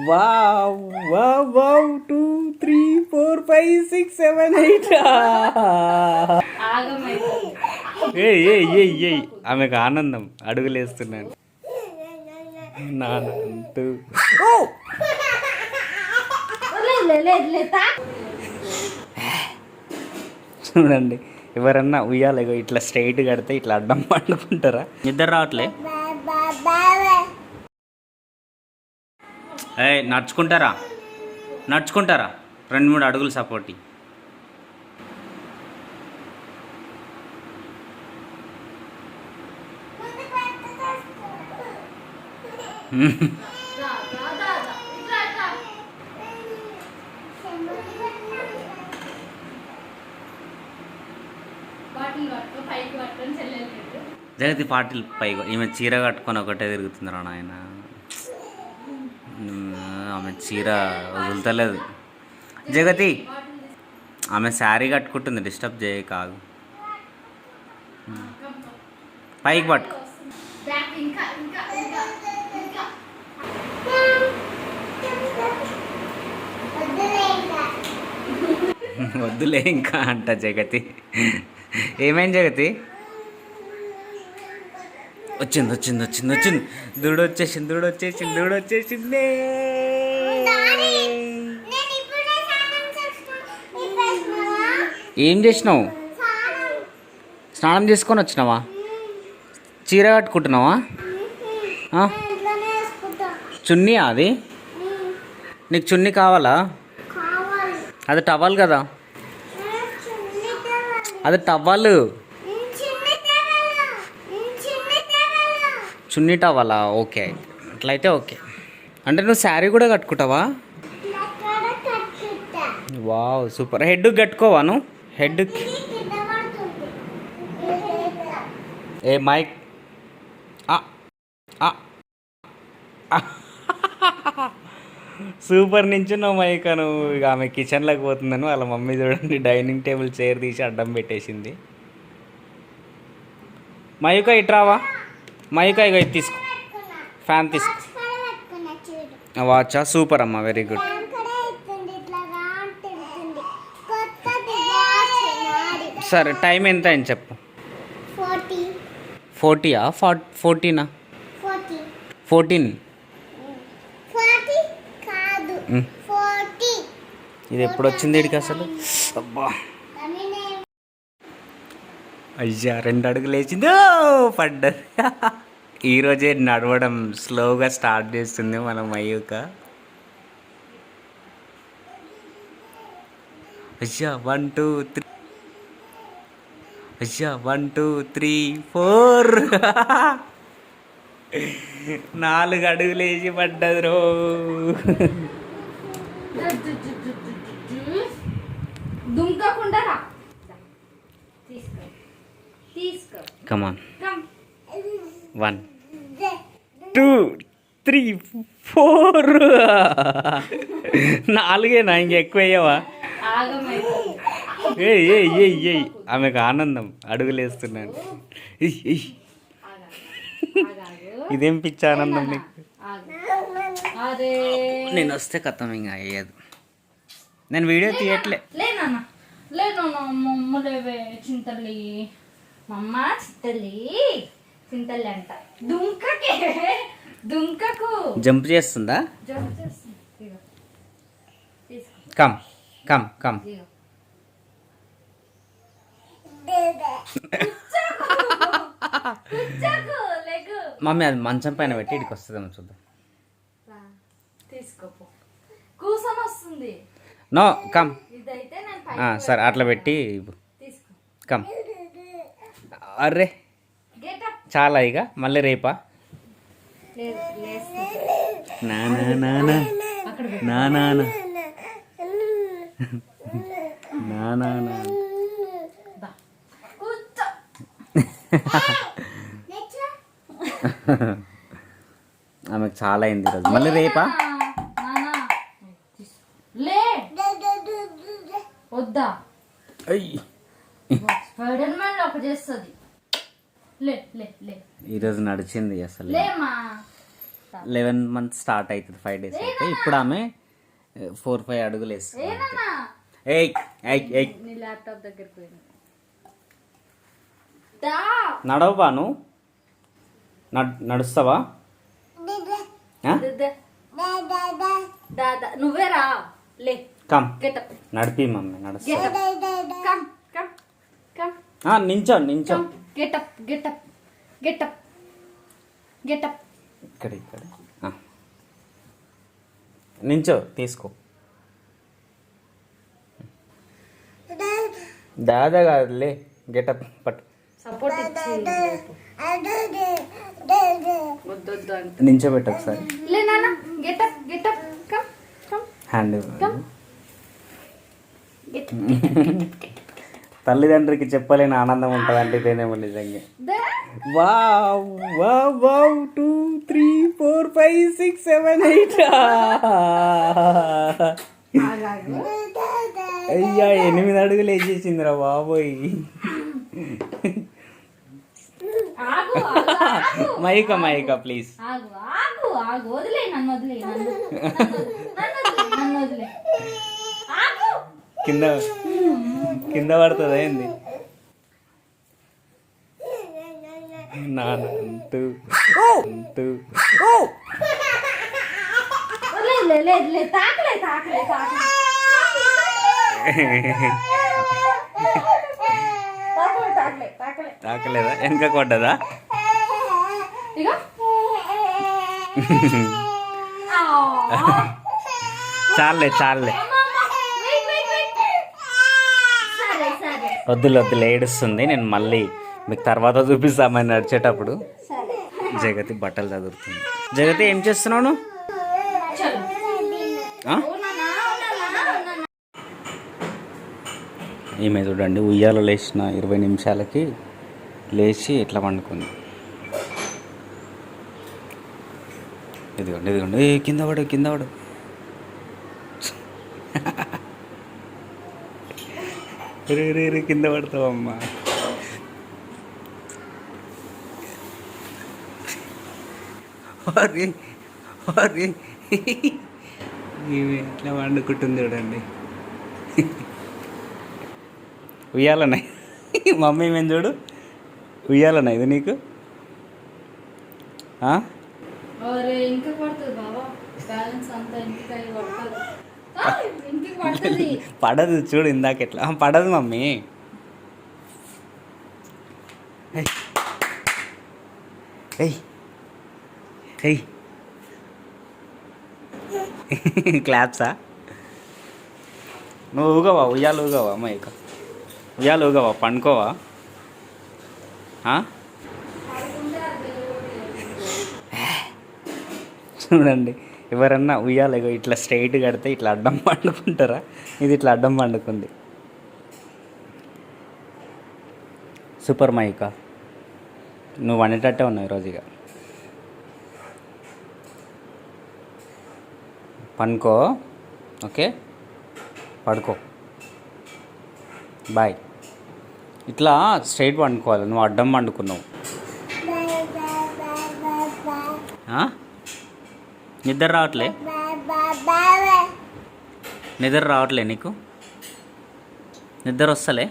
Wow wow wow 2 3 4 5 6 7 8 ఏ ఆమెకు ఆనందం అడుగులేస్తున్నాను నానంటూ చూడండి ఎవరన్నా ఉయ్యాలేగో ఇట్లా స్ట్రైట్ కడితే ఇట్లా అడ్డం పండుకుంటారా? నిద్ర రావట్లే. నడుచుకుంటారా 2-3 అడుగులు సపోర్టి. జగతి పాటిల్ పైగా ఈమె చీర కట్టుకొని ఒకటే తిరుగుతుందిరా నాయన. ఆమె చీర వదులుతలేదు. జగతి ఆమె శారీ కట్టుకుంటుంది, డిస్టర్బ్ చేయ కాదు. పైకి పట్టుకో. వద్దులే ఇంకా అంట జగతి. ఏమైంది జగతి? వచ్చింది దూడ వచ్చేసింది. ఏం చేసినావు? స్నానం చేసుకొని వచ్చినావా? చీర కట్టుకుంటున్నావా? చున్నీ అది? నీకు చున్నీ కావాలా? అది టవల్ కదా, అది టవల్. చున్నీ టవలా? ఓకే, అట్లయితే ఓకే. అంటే నువ్వు శారీ కూడా కట్టుకుంటావా? Wow super. హెడ్ కట్టుకోవా నువ్వు? హెడ్ ఏ మైక్ సూపర్ నించున్నావు మైక్. నువ్వు ఇక ఆమె కిచెన్లోకి పోతుందని వాళ్ళ మమ్మీ చూడండి డైనింగ్ టేబుల్ చైర్ తీసి అడ్డం పెట్టేసింది. మయూక ఇట్రావా? మయూక ఇక ఇది తీసుకో, ఫ్యాన్ తీసుకో. వాచా? సూపర్ అమ్మా, వెరీ గుడ్. సరే టైం ఎంత అని చెప్పు. 40 14 14. ఇది ఎప్పుడు వచ్చింది ఇడికి అసలు? అబ్బా అయ్యా 2 అడుగులు వేసింది, పడ్డది. ఈరోజే నడవడం స్లోగా స్టార్ట్ చేస్తుంది మన మయూక. అయ్యా 1 2 3. అయ్యా 1 2 3 4. 4 అడుగులు వేసి పడ్డది రో. కమాన్ 1 2 3 4. 4 ఇంకెక్కువ వేయవా? ఏ ఆమెకు ఆనందం అడుగులేస్తున్నాను. ఇదేం పిచ్చి ఆనందం నీకు? నేను వస్తే కథం ఇంకా అయ్యేది. నేను వీడియో తీయట్లే. చింతల్లి మమ్మ, చింతల్లి అంట. దుంకకు జంప్ చేస్తుందా? Come come come. మమ్మీ అది మంచం పైన పెట్టి ఇడికి వస్తుందేమో చూద్దాం. కూర్చొని వస్తుంది. No come. సరే అట్లా పెట్టి కమ్. అర్రే చాలా ఇక మళ్ళీ రేపా? నానా నానా నానా నానా. ఆమెకు చాలా అయింది ఈరోజు. మళ్ళీ రేపా? వద్దా? స్పైడర్ మ్యాన్ ఒక చేస్తుంది. లే లే లే ఈరోజు నడిచింది అసలు లేమా 11 months స్టార్ట్ అవుతుంది 5 days అయితే ఇప్పుడు ఆమె 4-5 అడుగులు వేస్తుంది ఏనన్నా ఏయ్ ఏయ్ ఏయ్ నీ ల్యాప్టాప్ దగ్గరికి పోయింది దా నడవు బాను నడుస్తావా ఆ? దాదా నువ్వే రా లే కమ్ గెటప్ నడిపి మమ్మీ నడుస్తా కమ్ కమ్ కమ్ నించో నించో గెటప్ గెటప్ గెటప్ గెటప్ ఇక్కడ ఆ. నించో తీసుకో దాదా కాదులే గెటప్ పట్టు సపోర్ట్ ఇచ్చి వద్దొద్దు అంటే నించోబెట్టు ఒకసారి లే నాన్న get up get up come come hand get up తల్లిదండ్రికి చెప్పలేని ఆనందం ఉంటుంది అంటే ఇదేనేమో నిజంగా దా వావ్ వావ్ వావ్ 2 3 4 5 6 7 8 ఆగాగు అయ్యా 8 అడుగులు వేసేసిందిరా బాబోయ్ ఆగు ఆగు మైక ప్లీజ్ ఆగు ఆగు ఆగు వదిలే నన్ను వదిలే నన్ను వదిలే ఆగు కింద కింద పడుతుంది ఏంది నానంటూ లే లే లే తాకలే తాకలే తాకలే తాకలే తాకలే తాకలేదా వెనక కొట్టదా ఇక చాలే సరే సరే వద్దులే ఏడుస్తుంది నేను మళ్ళీ మీకు తర్వాత చూపిస్తామని నడిచేటప్పుడు సరే జగతి బట్టలు చదువుతుంది జగతి ఏం చేస్తున్నావు నువ్వు? చలో ఆ? ఈమె చూడండి ఉయ్యాల లేచిన 20 నిమిషాలకి లేచి ఇట్లా పండుకుంది ఇదిగోండి ఏ కింద పడు రే కింద పడతావమ్మా ఈమె ఇట్లా వండుకుంటుంది చూడండి ఉయ్యాలన్నాయి మమ్మీ మేము చూడు ఉయ్యాలన్నా ఇది నీకు ఆ? అరే ఇంకా పడుతుంది బాబా బ్యాలెన్స్ అంతా ఇంటికి అయి పడుతుంది ఇంటికి పడుతుంది పడదు చూడు ఇందాక ఎట్లా పడదు మమ్మీ ఏయ్ ఏయ్ క్లాప్సా నువ్వు ఊగవా ఉయ్యాలు ఊగవా అమ్మ ఇక ఉయ్యాలు ఊగవా పండుకోవా ఆ? చూడండి ఎవరన్నా ఉయ్యాలి ఇట్లా స్ట్రైట్ కడితే ఇట్లా అడ్డం పండుకుంటారా ఇది ఇట్లా అడ్డం పండుకుంది సూపర్ మైకా నువ్వు వండేటట్టే ఉన్నావు ఈరోజు ఇక పనుకో ఓకే పడుకో బాయ్ ఇట్లా స్ట్రైట్ పండుకోవాలి నువ్వు అడ్డం పండుకున్నావు నిద్ర రావట్లే నీకు నిద్ర వస్తలే